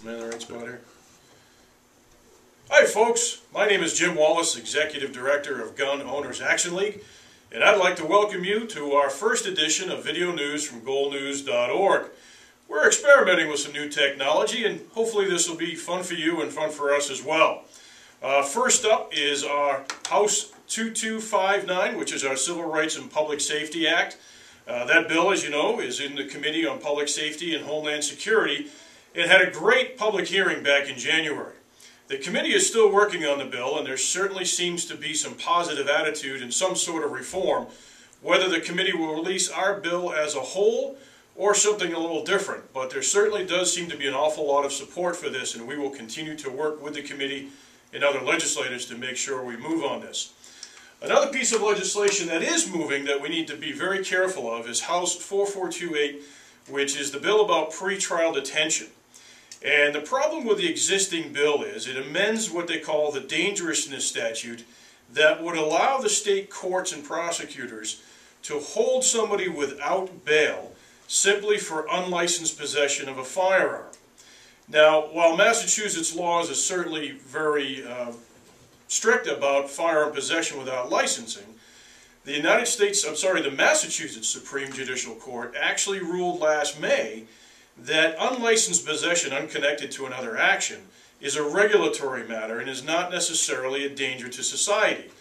Am I in the right spot here? Hi folks, my name is Jim Wallace, Executive Director of Gun Owners Action League, and I'd like to welcome you to our first edition of video news from goalnews.org. We're experimenting with some new technology, and hopefully this will be fun for you and fun for us as well. First up is our House 2259, which is our Civil Rights and Public Safety Act. That bill, as you know, is in the Committee on Public Safety and Homeland Security. It had a great public hearing back in January. The committee is still working on the bill, and there certainly seems to be some positive attitude and some sort of reform. Whether the committee will release our bill as a whole or something a little different, but there certainly does seem to be an awful lot of support for this, and we will continue to work with the committee and other legislators to make sure we move on this. Another piece of legislation that is moving that we need to be very careful of is House 4428, which is the bill about pretrial detention. And the problem with the existing bill is it amends what they call the dangerousness statute that would allow the state courts and prosecutors to hold somebody without bail simply for unlicensed possession of a firearm. Now, while Massachusetts laws are certainly very strict about firearm possession without licensing, the Massachusetts Supreme Judicial Court actually ruled last May that unlicensed possession unconnected to another action is a regulatory matter and is not necessarily a danger to society.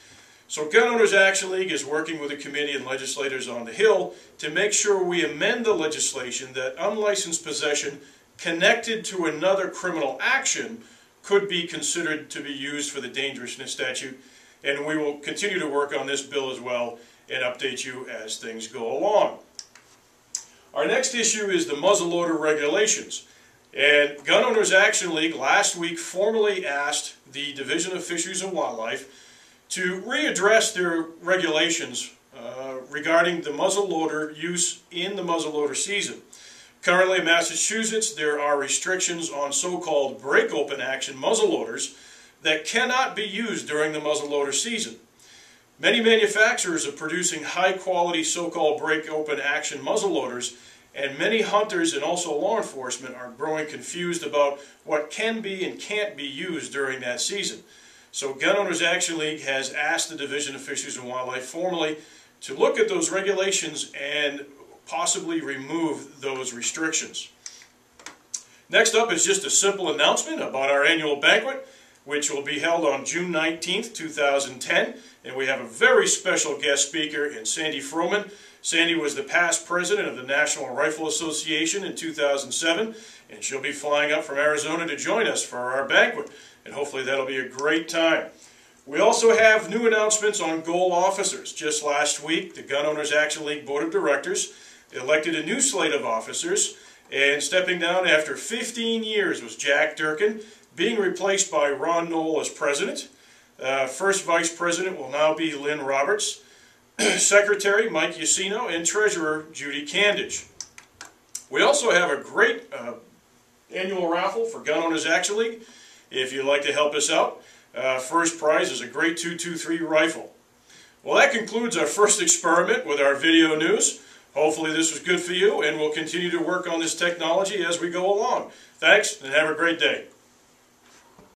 So Gun Owners Action League is working with the committee and legislators on the Hill to make sure we amend the legislation that unlicensed possession connected to another criminal action could be considered to be used for the dangerousness statute, and we will continue to work on this bill as well and update you as things go along. Our next issue is the muzzleloader regulations, and Gun Owners Action League last week formally asked the Division of Fisheries and Wildlife to readdress their regulations regarding the muzzleloader use in the muzzleloader season. Currently in Massachusetts, there are restrictions on so-called break-open action muzzleloaders that cannot be used during the muzzleloader season. Many manufacturers are producing high-quality so-called break-open action muzzleloaders, and many hunters and also law enforcement are growing confused about what can be and can't be used during that season. So Gun Owners Action League has asked the Division of Fisheries and Wildlife formally to look at those regulations and possibly remove those restrictions. Next up is just a simple announcement about our annual banquet, which will be held on June 19th, 2010, and we have a very special guest speaker in Sandy Froman. Sandy was the past president of the National Rifle Association in 2007, and she'll be flying up from Arizona to join us for our banquet, and hopefully that'll be a great time. We also have new announcements on goal officers. Just last week, the Gun Owners Action League Board of Directors elected a new slate of officers, and stepping down after 15 years was Jack Durkin, being replaced by Ron Knoll as president. First vice president will now be Lynn Roberts, secretary Mike Yacino, and treasurer Judy Candage. We also have a great annual raffle for Gun Owners Action League. If you'd like to help us out, first prize is a great .223 rifle. Well, that concludes our first experiment with our video news. Hopefully this was good for you, and we'll continue to work on this technology as we go along. Thanks, and have a great day.